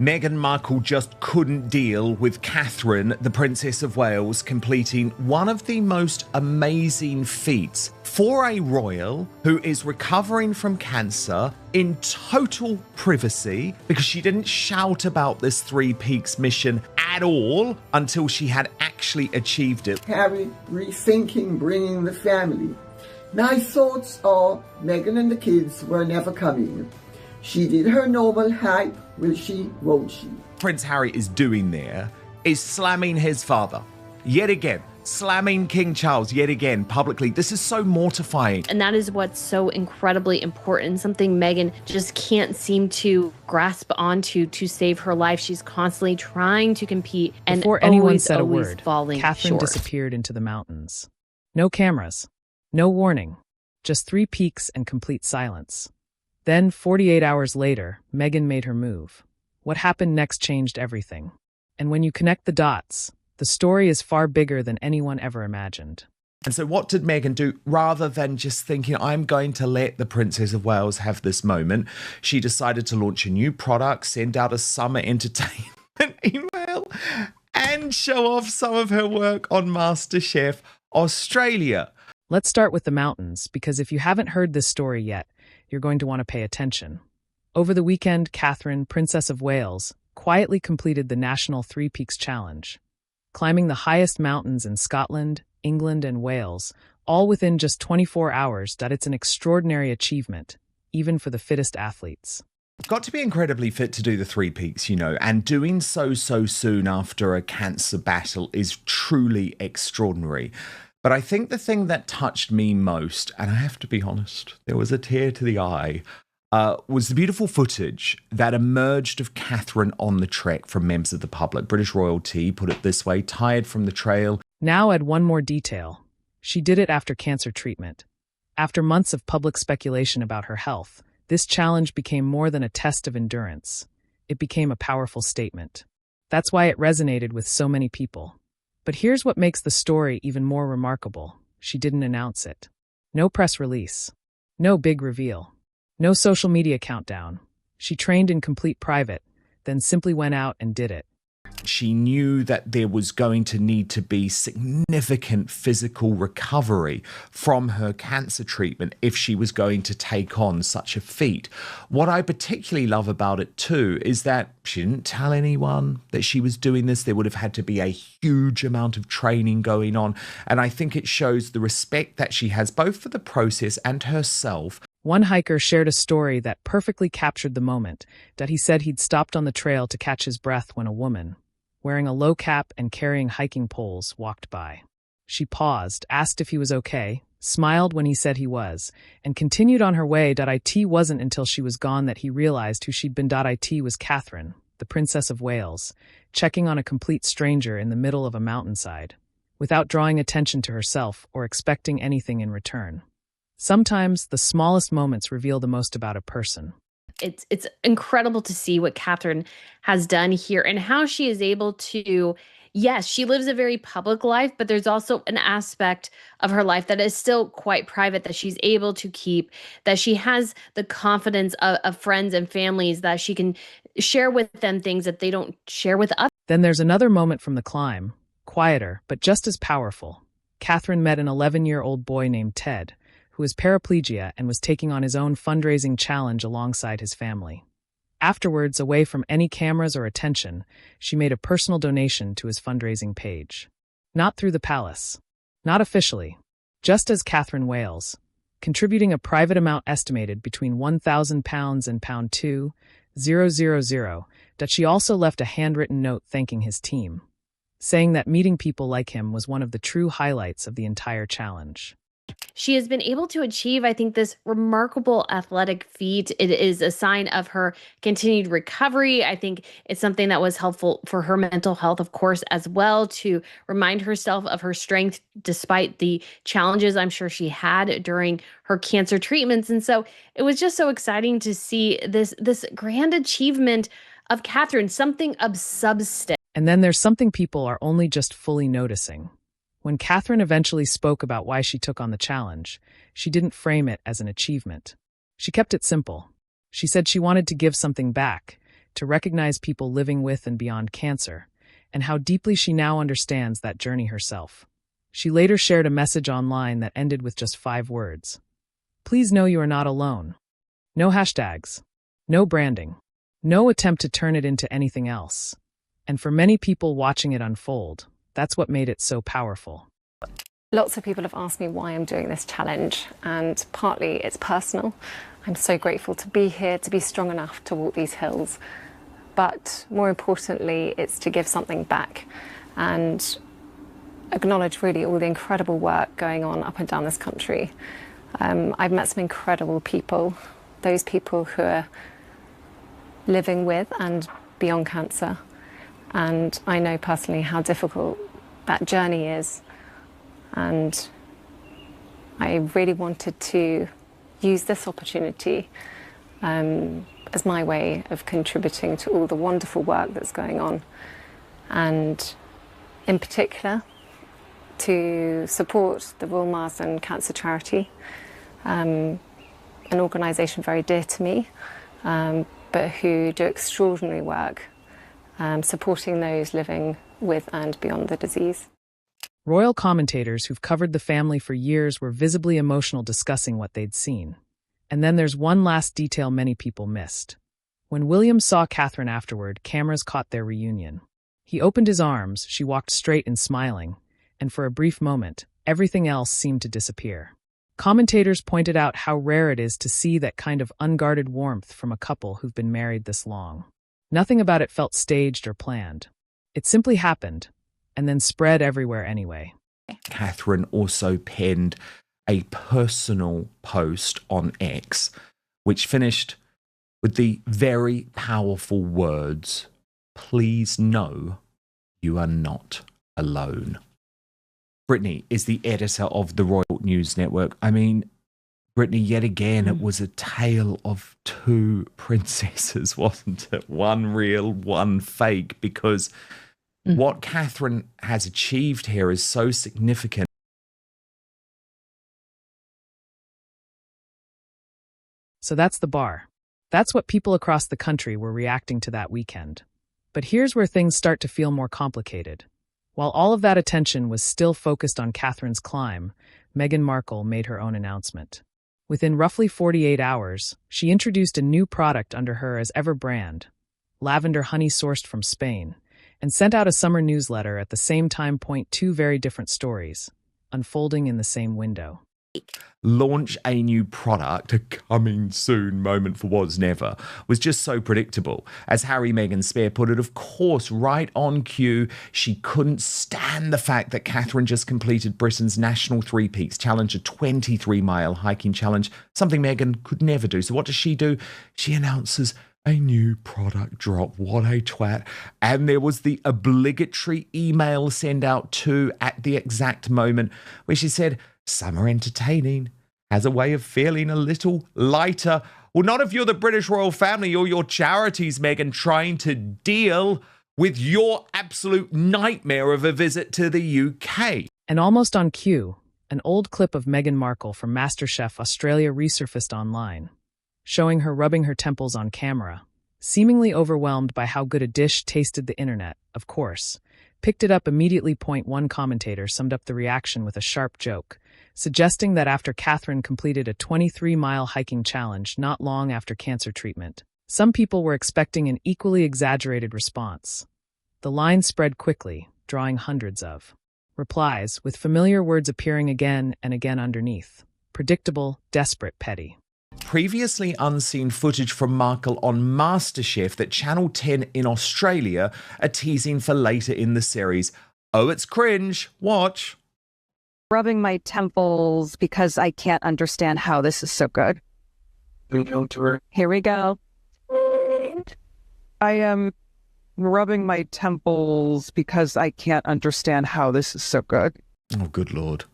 Meghan Markle just couldn't deal with Catherine, the Princess of Wales, completing one of the most amazing feats for a royal who is recovering from cancer in total privacy, because she didn't shout about this Three Peaks mission at all until she had actually achieved it. Harry rethinking bringing the family. My thoughts are Meghan and the kids were never coming. She did her normal hype, will she, won't she? Prince Harry is doing there is slamming his father yet again, slamming King Charles yet again publicly. This is so mortifying. And that is what's so incredibly important, something Meghan just can't seem to grasp onto to save her life. She's constantly trying to compete and before anyone said a word, falling Catherine short. disappeared into the mountains. No cameras, no warning, just 3 peaks and complete silence. Then, 48 hours later, Meghan made her move. What happened next changed everything. And when you connect the dots, the story is far bigger than anyone ever imagined. And so what did Meghan do? Rather than just thinking, I'm going to let the Princess of Wales have this moment, she decided to launch a new product, send out a summer entertainment email, and show off some of her work on MasterChef Australia. Let's start with the mountains, because if you haven't heard this story yet, you're going to want to pay attention. Over the weekend, Catherine, Princess of Wales, quietly completed the National Three Peaks Challenge, climbing the highest mountains in Scotland, England, and Wales, all within just 24 hours. It's an extraordinary achievement, even for the fittest athletes. Got to be incredibly fit to do the Three Peaks, and doing so soon after a cancer battle is truly extraordinary. But I think the thing that touched me most, and I have to be honest, there was a tear to the eye, was the beautiful footage that emerged of Catherine on the trek from members of the public. British royalty, put it this way, tired from the trail. Now add one more detail. She did it after cancer treatment. After months of public speculation about her health, this challenge became more than a test of endurance. It became a powerful statement. That's why it resonated with so many people. But here's what makes the story even more remarkable. She didn't announce it. No press release. No big reveal. No social media countdown. She trained in complete private, then simply went out and did it. She knew that there was going to need to be significant physical recovery from her cancer treatment if she was going to take on such a feat. What I particularly love about it too is that she didn't tell anyone that she was doing this. There would have had to be a huge amount of training going on. And I think it shows the respect that she has both for the process and herself. One hiker shared a story that perfectly captured the moment, that he said he'd stopped on the trail to catch his breath when a woman, wearing a low cap and carrying hiking poles, walked by. She paused, asked if he was okay, smiled when he said he was, and continued on her way. It wasn't until she was gone that he realized who she'd been. It was Catherine, the Princess of Wales, checking on a complete stranger in the middle of a mountainside, without drawing attention to herself or expecting anything in return. Sometimes the smallest moments reveal the most about a person. It's incredible to see what Catherine has done here and how she is able to, yes, she lives a very public life, but there's also an aspect of her life that is still quite private that she's able to keep, that she has the confidence of friends and families, that she can share with them things that they don't share with others. Then there's another moment from the climb, quieter, but just as powerful. Catherine met an 11-year-old boy named Ted, who was paraplegia and was taking on his own fundraising challenge alongside his family. Afterwards, away from any cameras or attention, she made a personal donation to his fundraising page. Not through the palace. Not officially. Just as Catherine Wales, contributing a private amount estimated between £1,000 and £2,000, that she also left a handwritten note thanking his team, saying that meeting people like him was one of the true highlights of the entire challenge. She has been able to achieve, I think, this remarkable athletic feat. It is a sign of her continued recovery. I think it's something that was helpful for her mental health, of course, as well, to remind herself of her strength despite the challenges I'm sure she had during her cancer treatments. And so it was just so exciting to see this grand achievement of Catherine, something of substance. And then there's something people are only just fully noticing. When Catherine eventually spoke about why she took on the challenge, she didn't frame it as an achievement. She kept it simple. She said she wanted to give something back, to recognize people living with and beyond cancer, and how deeply she now understands that journey herself. She later shared a message online that ended with just 5 words. Please know you are not alone. No hashtags. No branding. No attempt to turn it into anything else. And for many people watching it unfold, that's what made it so powerful. Lots of people have asked me why I'm doing this challenge, and partly it's personal. I'm so grateful to be here, to be strong enough to walk these hills. But more importantly, it's to give something back and acknowledge really all the incredible work going on up and down this country. I've met some incredible people, those people who are living with and beyond cancer. And I know personally how difficult that journey is. And I really wanted to use this opportunity as my way of contributing to all the wonderful work that's going on. And in particular, to support the Royal Marsden Cancer Charity, an organisation very dear to me, but who do extraordinary work supporting those living with and beyond the disease. Royal commentators who've covered the family for years were visibly emotional discussing what they'd seen. And then there's one last detail many people missed. When William saw Catherine afterward, cameras caught their reunion. He opened his arms, she walked straight and smiling, and for a brief moment, everything else seemed to disappear. Commentators pointed out how rare it is to see that kind of unguarded warmth from a couple who've been married this long. Nothing about it felt staged or planned. It simply happened, and then spread everywhere anyway. Catherine also penned a personal post on X, which finished with the very powerful words, "Please know you are not alone." Brittany is the editor of the Royal News Network. I mean, Brittany, yet again, it was a tale of 2 princesses, wasn't it? One real, one fake, because what Catherine has achieved here is so significant. So that's the bar. That's what people across the country were reacting to that weekend. But here's where things start to feel more complicated. While all of that attention was still focused on Catherine's climb, Meghan Markle made her own announcement. Within roughly 48 hours, she introduced a new product under her as ever brand, lavender honey sourced from Spain, and sent out a summer newsletter at the same time. 2 very different stories, unfolding in the same window. Launch a new product, a coming soon moment for was never, was just so predictable. As Harry, Meghan Spare put it, of course, right on cue, she couldn't stand the fact that Catherine just completed Britain's National Three Peaks Challenge, a 23-mile hiking challenge, something Meghan could never do. So what does she do? She announces a new product drop. What a twat. And there was the obligatory email send out too at the exact moment where she said, "Summer entertaining has a way of feeling a little lighter." Well, not if you're the British royal family or your charities, Meghan, trying to deal with your absolute nightmare of a visit to the UK. And almost on cue, an old clip of Meghan Markle from MasterChef Australia resurfaced online, showing her rubbing her temples on camera, seemingly overwhelmed by how good a dish tasted. The internet, of course, picked it up immediately. One commentator summed up the reaction with a sharp joke, suggesting that after Catherine completed a 23-mile hiking challenge not long after cancer treatment, some people were expecting an equally exaggerated response. The line spread quickly, drawing hundreds of replies, with familiar words appearing again and again underneath. Predictable, desperate, petty. Previously unseen footage from Markle on MasterChef that Channel 10 in Australia are teasing for later in the series. Oh, it's cringe. Watch. Rubbing my temples because I can't understand how this is so good. Here we go. I am rubbing my temples because I can't understand how this is so good. Oh, good Lord.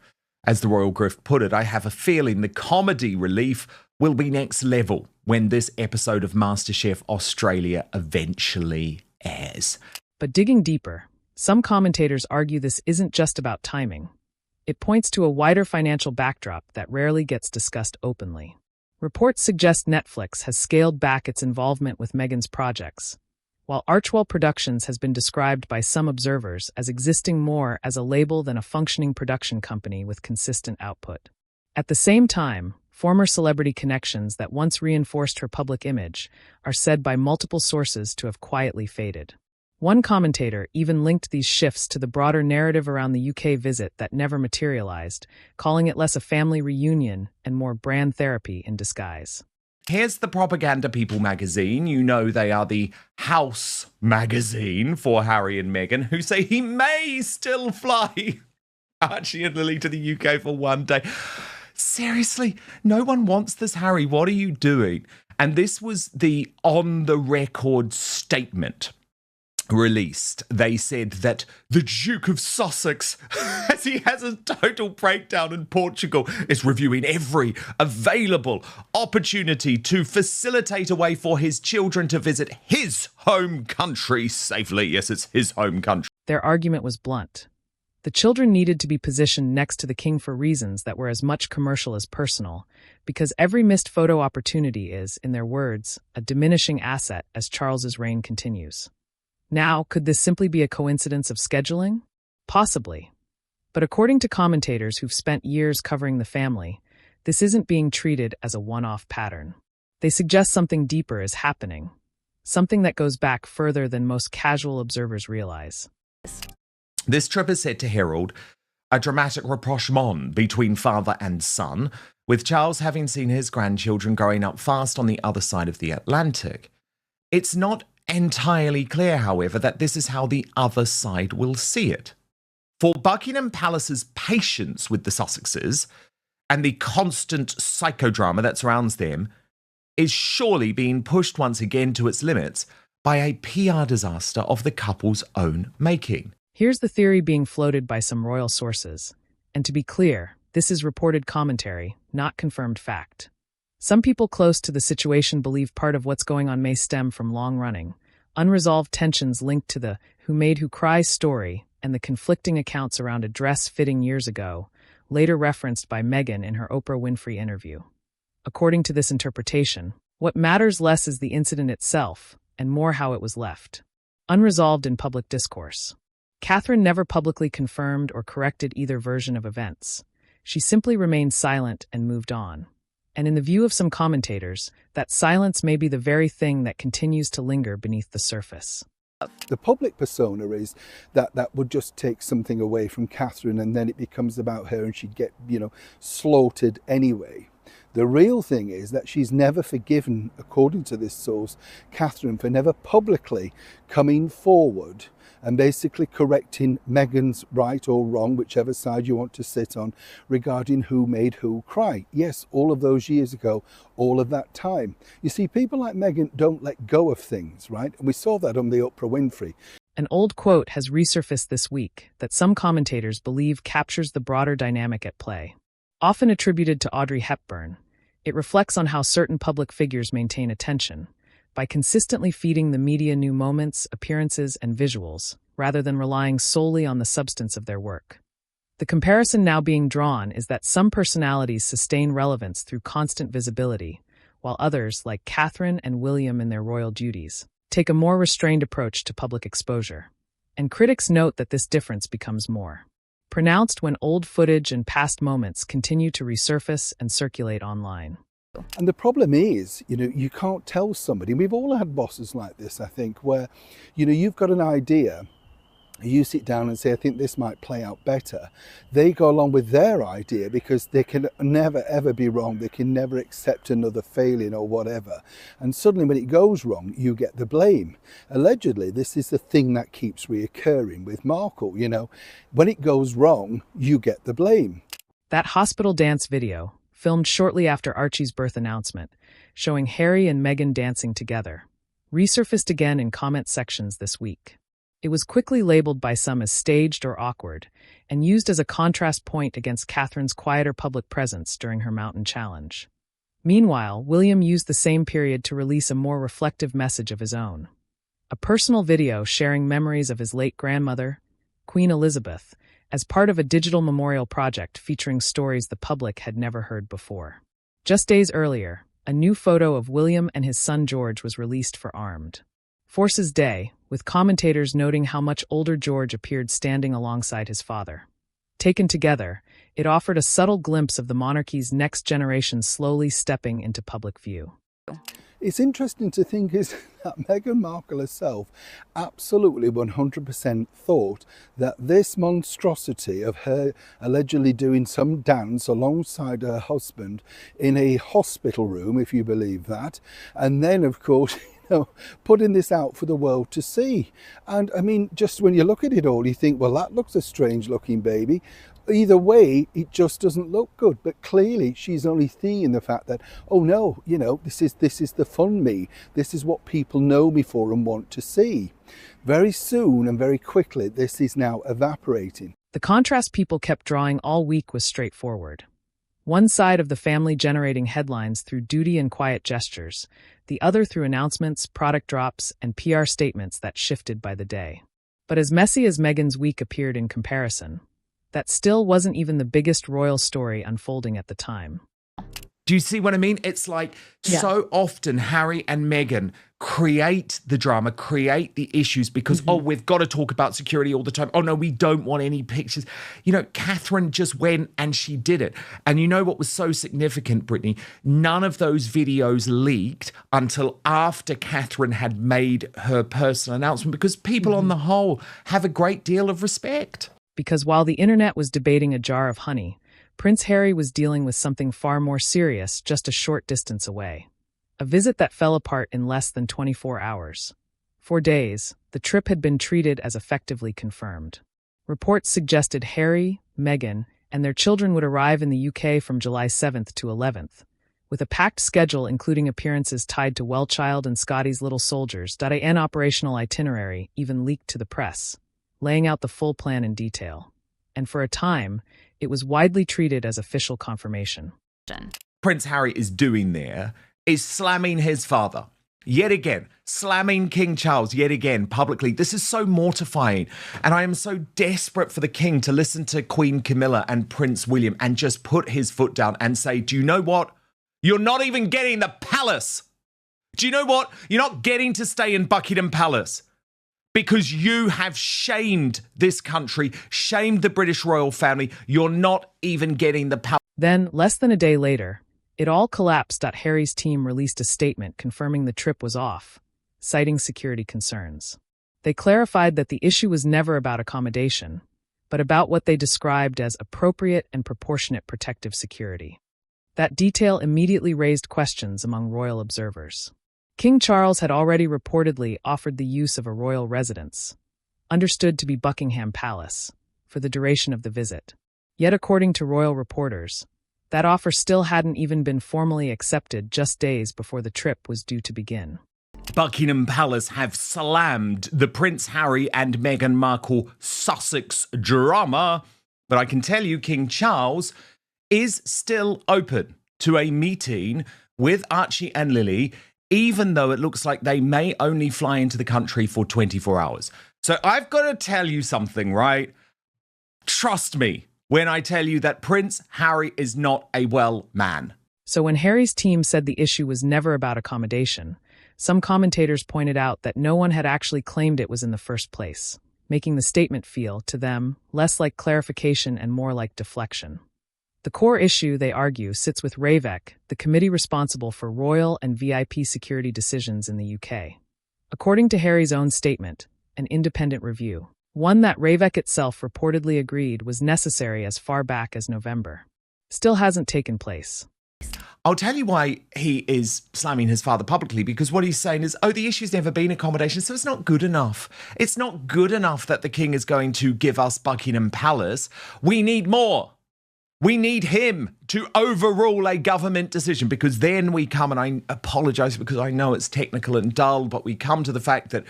As the Royal Grift put it, I have a feeling the comedy relief will be next level when this episode of MasterChef Australia eventually airs. But digging deeper, some commentators argue this isn't just about timing. It points to a wider financial backdrop that rarely gets discussed openly. Reports suggest Netflix has scaled back its involvement with Meghan's projects, while Archwell Productions has been described by some observers as existing more as a label than a functioning production company with consistent output. At the same time, former celebrity connections that once reinforced her public image are said by multiple sources to have quietly faded. One commentator even linked these shifts to the broader narrative around the UK visit that never materialized, calling it less a family reunion and more brand therapy in disguise. Here's the Propaganda People magazine. You know they are the house magazine for Harry and Meghan, who say he may still fly Archie and Lily to the UK for one day. Seriously, no one wants this, Harry. What are you doing? And this was the on-the-record statement released. They said that the Duke of Sussex, as he has a total breakdown in Portugal, is reviewing every available opportunity to facilitate a way for his children to visit his home country safely. Yes, it's his home country. Their argument was blunt. The children needed to be positioned next to the king for reasons that were as much commercial as personal, because every missed photo opportunity is, in their words, a diminishing asset as Charles's reign continues. Now, could this simply be a coincidence of scheduling? Possibly. But according to commentators who've spent years covering the family, this isn't being treated as a one-off pattern. They suggest something deeper is happening, something that goes back further than most casual observers realize. This trip is said to herald a dramatic rapprochement between father and son, with Charles having seen his grandchildren growing up fast on the other side of the Atlantic. It's not entirely clear, however, that this is how the other side will see it. For Buckingham Palace's patience with the Sussexes and the constant psychodrama that surrounds them is surely being pushed once again to its limits by a PR disaster of the couple's own making. Here's the theory being floated by some royal sources. And to be clear, this is reported commentary, not confirmed fact. Some people close to the situation believe part of what's going on may stem from long-running, unresolved tensions linked to the Who Made Who Cry story and the conflicting accounts around a dress fitting years ago, later referenced by Meghan in her Oprah Winfrey interview. According to this interpretation, what matters less is the incident itself, and more how it was left. Unresolved in public discourse. Catherine never publicly confirmed or corrected either version of events. She simply remained silent and moved on. And in the view of some commentators, that silence may be the very thing that continues to linger beneath the surface. The public persona is that would just take something away from Catherine and then it becomes about her and she'd get, slaughtered anyway. The real thing is that she's never forgiven, according to this source, Catherine for never publicly coming forward and basically correcting Meghan's right or wrong, whichever side you want to sit on, regarding who made who cry. Yes, all of those years ago, all of that time. You see, people like Meghan don't let go of things, right? And we saw that on the Oprah Winfrey. An old quote has resurfaced this week that some commentators believe captures the broader dynamic at play. Often attributed to Audrey Hepburn, it reflects on how certain public figures maintain attention, by consistently feeding the media new moments, appearances, and visuals, rather than relying solely on the substance of their work. The comparison now being drawn is that some personalities sustain relevance through constant visibility, while others, like Catherine and William in their royal duties, take a more restrained approach to public exposure. And critics note that this difference becomes more pronounced when old footage and past moments continue to resurface and circulate online. And the problem is, you can't tell somebody, we've all had bosses like this, I think, where, you've got an idea, you sit down and say, I think this might play out better. They go along with their idea because they can never, ever be wrong. They can never accept another failing or whatever. And suddenly when it goes wrong, you get the blame. Allegedly, this is the thing that keeps reoccurring with Markle, When it goes wrong, you get the blame. That hospital dance video, filmed shortly after Archie's birth announcement, showing Harry and Meghan dancing together, resurfaced again in comment sections this week. It was quickly labeled by some as staged or awkward, and used as a contrast point against Catherine's quieter public presence during her mountain challenge. Meanwhile, William used the same period to release a more reflective message of his own. A personal video sharing memories of his late grandmother, Queen Elizabeth, as part of a digital memorial project featuring stories the public had never heard before. Just days earlier, a new photo of William and his son George was released for Armed. Force's Day, with commentators noting how much older George appeared standing alongside his father. Taken together, it offered a subtle glimpse of the monarchy's next generation slowly stepping into public view. It's interesting to think is that Meghan Markle herself absolutely 100% thought that this monstrosity of her allegedly doing some dance alongside her husband in a hospital room, if you believe that, and then of course putting this out for the world to see. And I mean, just when you look at it all, you think, well, that looks a strange looking baby. Either way, it just doesn't look good. But clearly she's only seeing the fact that, oh no, this is the fun me. This is what people know me for and want to see. Very soon and very quickly, this is now evaporating. The contrast people kept drawing all week was straightforward. One side of the family generating headlines through duty and quiet gestures, the other through announcements, product drops, and PR statements that shifted by the day. But as messy as Meghan's week appeared in comparison, that still wasn't even the biggest royal story unfolding at the time. Do you see what I mean? It's like so often Harry and Meghan create the drama, create the issues because, oh, we've got to talk about security all the time. Oh, no, we don't want any pictures. Catherine just went and she did it. And you know what was so significant, Brittany? None of those videos leaked until after Catherine had made her personal announcement because people on the whole have a great deal of respect. Because while the internet was debating a jar of honey, Prince Harry was dealing with something far more serious just a short distance away. A visit that fell apart in less than 24 hours. For days, the trip had been treated as effectively confirmed. Reports suggested Harry, Meghan, and their children would arrive in the UK from July 7th to 11th, with a packed schedule including appearances tied to Wellchild and Scotty's Little Soldiers. An operational itinerary even leaked to the press, laying out the full plan in detail. And for a time, it was widely treated as official confirmation. Prince Harry is doing there is slamming his father. Yet again, slamming King Charles yet again publicly. This is so mortifying. And I am so desperate for the king to listen to Queen Camilla and Prince William and just put his foot down and say, do you know what? You're not even getting the palace. Do you know what? You're not getting to stay in Buckingham Palace. Because you have shamed this country, shamed the British royal family. You're not even getting the palace. Then, less than a day later, it all collapsed. Harry's team released a statement confirming the trip was off, citing security concerns. They clarified that the issue was never about accommodation, but about what they described as appropriate and proportionate protective security. That detail immediately raised questions among royal observers. King Charles had already reportedly offered the use of a royal residence, understood to be Buckingham Palace, for the duration of the visit. Yet according to royal reporters, that offer still hadn't even been formally accepted just days before the trip was due to begin. Buckingham Palace have slammed the Prince Harry and Meghan Markle Sussex drama, but I can tell you King Charles is still open to a meeting with Archie and Lily, even though it looks like they may only fly into the country for 24 hours. So I've got to tell you something, right? Trust me when I tell you that Prince Harry is not a well man. So when Harry's team said the issue was never about accommodation, some commentators pointed out that no one had actually claimed it was in the first place, making the statement feel, to them, less like clarification and more like deflection. The core issue, they argue, sits with RAVEC, the committee responsible for royal and VIP security decisions in the UK. According to Harry's own statement, an independent review, one that RAVEC itself reportedly agreed was necessary as far back as November, still hasn't taken place. I'll tell you why he is slamming his father publicly, because what he's saying is, oh, the issue's never been accommodation, so it's not good enough. It's not good enough that the king is going to give us Buckingham Palace. We need more. We need him to overrule a government decision, because then we come, and I apologise because I know it's technical and dull, but we come to the fact that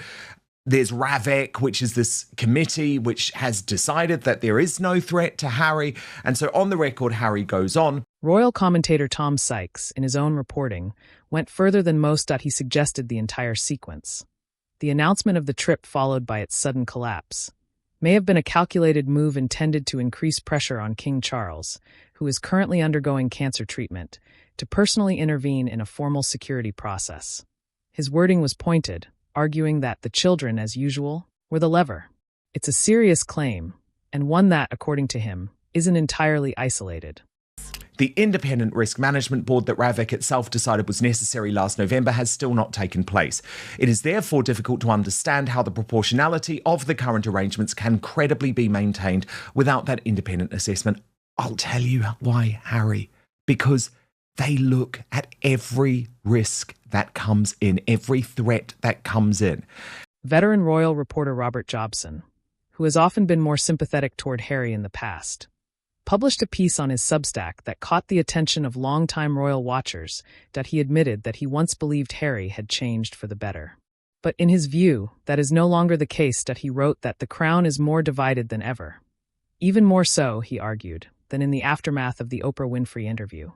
there's RAVEC, which is this committee which has decided that there is no threat to Harry. And so on the record, Harry goes on. Royal commentator Tom Sykes, in his own reporting, went further than most. He suggested the entire sequence. The announcement of the trip followed by its sudden collapse may have been a calculated move intended to increase pressure on King Charles, who is currently undergoing cancer treatment, to personally intervene in a formal security process. His wording was pointed, arguing that the children, as usual, were the lever. It's a serious claim, and one that, according to him, isn't entirely isolated. The independent risk management board that RAVIC itself decided was necessary last November has still not taken place. It is therefore difficult to understand how the proportionality of the current arrangements can credibly be maintained without that independent assessment. I'll tell you why, Harry. Because they look at every risk that comes in, every threat that comes in. Veteran royal reporter Robert Jobson, who has often been more sympathetic toward Harry in the past, published a piece on his Substack that caught the attention of longtime royal watchers that he admitted that he once believed Harry had changed for the better. But in his view, that is no longer the case. That he wrote that the crown is more divided than ever. Even more so, he argued, than in the aftermath of the Oprah Winfrey interview.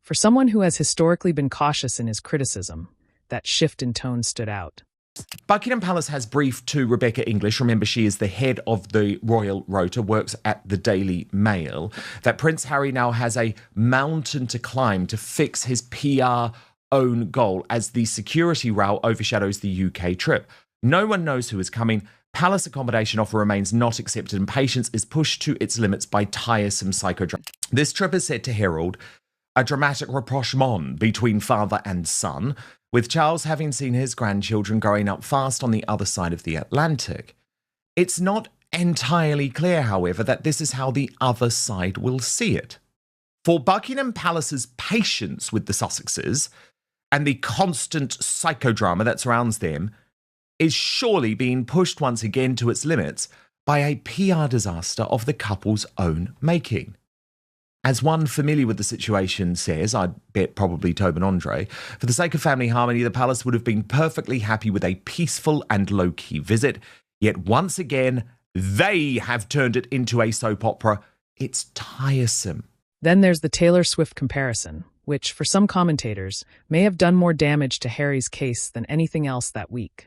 For someone who has historically been cautious in his criticism, that shift in tone stood out. Buckingham Palace has briefed to Rebecca English, remember she is the head of the Royal Rota, works at the Daily Mail, that Prince Harry now has a mountain to climb to fix his PR own goal as the security row overshadows the UK trip. No one knows who is coming. Palace accommodation offer remains not accepted and patience is pushed to its limits by tiresome psychodrama. This trip is set to herald a dramatic rapprochement between father and son, with Charles having seen his grandchildren growing up fast on the other side of the Atlantic. It's not entirely clear, however, that this is how the other side will see it. For Buckingham Palace's patience with the Sussexes and the constant psychodrama that surrounds them is surely being pushed once again to its limits by a PR disaster of the couple's own making. As one familiar with the situation says, I'd bet probably Tobin Andre, for the sake of family harmony, the palace would have been perfectly happy with a peaceful and low-key visit. Yet once again, they have turned it into a soap opera. It's tiresome. Then there's the Taylor Swift comparison, which, for some commentators, may have done more damage to Harry's case than anything else that week.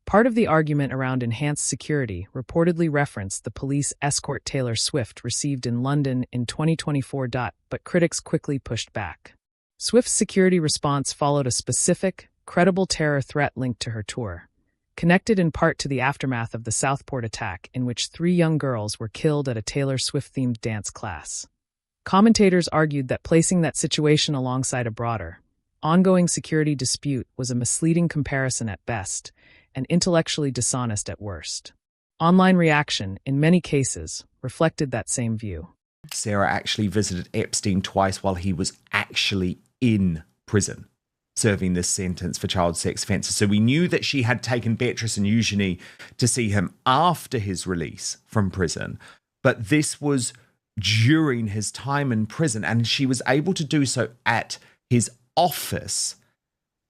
Part of the argument around enhanced security reportedly referenced the police escort Taylor Swift received in London in 2024. But critics quickly pushed back. Swift's security response followed a specific, credible terror threat linked to her tour, connected in part to the aftermath of the Southport attack in which 3 young girls were killed at a Taylor Swift-themed dance class. Commentators argued that placing that situation alongside a broader, ongoing security dispute was a misleading comparison at best, and intellectually dishonest at worst. Online reaction, in many cases, reflected that same view. Sarah actually visited Epstein twice while he was actually in prison, serving this sentence for child sex offences. So we knew that she had taken Beatrice and Eugenie to see him after his release from prison, but this was during his time in prison, and she was able to do so at his office,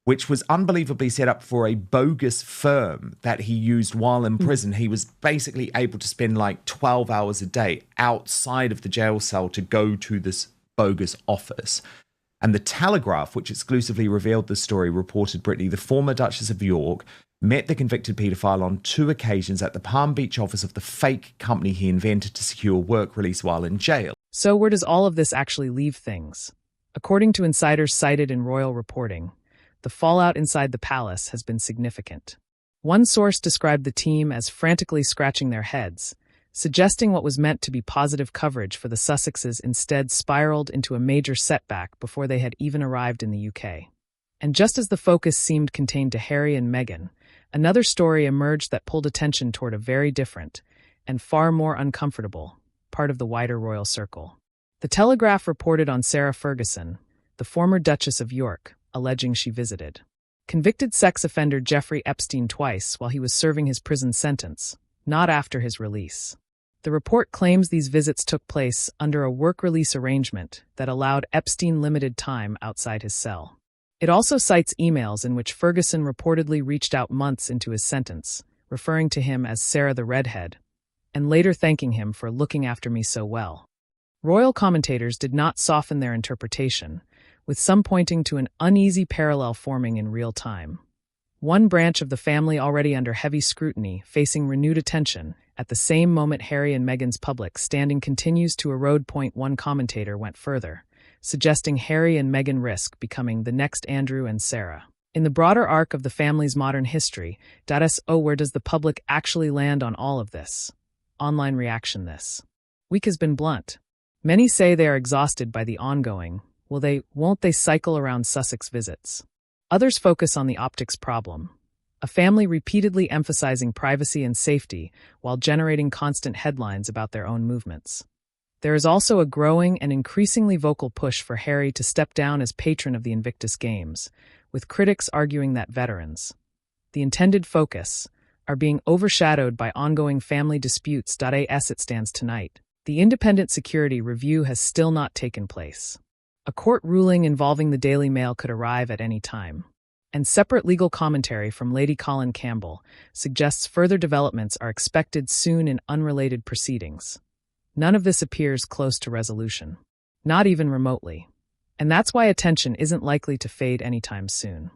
which was unbelievably set up for a bogus firm that he used while in prison. He was basically able to spend like 12 hours a day outside of the jail cell to go to this bogus office. And the Telegraph, which exclusively revealed the story, reported Brittany, the former Duchess of York, met the convicted paedophile on 2 occasions at the Palm Beach office of the fake company he invented to secure work release while in jail. So where does all of this actually leave things? According to insiders cited in royal reporting, the fallout inside the palace has been significant. One source described the team as frantically scratching their heads, suggesting what was meant to be positive coverage for the Sussexes instead spiraled into a major setback before they had even arrived in the UK. And just as the focus seemed contained to Harry and Meghan, another story emerged that pulled attention toward a very different, and far more uncomfortable, part of the wider royal circle. The Telegraph reported on Sarah Ferguson, the former Duchess of York, alleging she visited convicted sex offender Jeffrey Epstein twice while he was serving his prison sentence, not after his release. The report claims these visits took place under a work release arrangement that allowed Epstein limited time outside his cell. It also cites emails in which Ferguson reportedly reached out months into his sentence, referring to him as Sarah the Redhead, and later thanking him for looking after me so well. Royal commentators did not soften their interpretation, with some pointing to an uneasy parallel forming in real time. One branch of the family already under heavy scrutiny, facing renewed attention, at the same moment Harry and Meghan's public standing continues to erode. One commentator went further, suggesting Harry and Meghan risk becoming the next Andrew and Sarah. In the broader arc of the family's modern history, where does the public actually land on all of this? Online reaction this week has been blunt. Many say they are exhausted by the ongoing, won't they cycle around Sussex visits. Others focus on the optics problem. A family repeatedly emphasizing privacy and safety while generating constant headlines about their own movements. There is also a growing and increasingly vocal push for Harry to step down as patron of the Invictus Games, with critics arguing that veterans, the intended focus, are being overshadowed by ongoing family disputes. As it stands tonight, the independent security review has still not taken place. A court ruling involving the Daily Mail could arrive at any time, and separate legal commentary from Lady Colin Campbell suggests further developments are expected soon in unrelated proceedings. None of this appears close to resolution, not even remotely. And that's why attention isn't likely to fade anytime soon.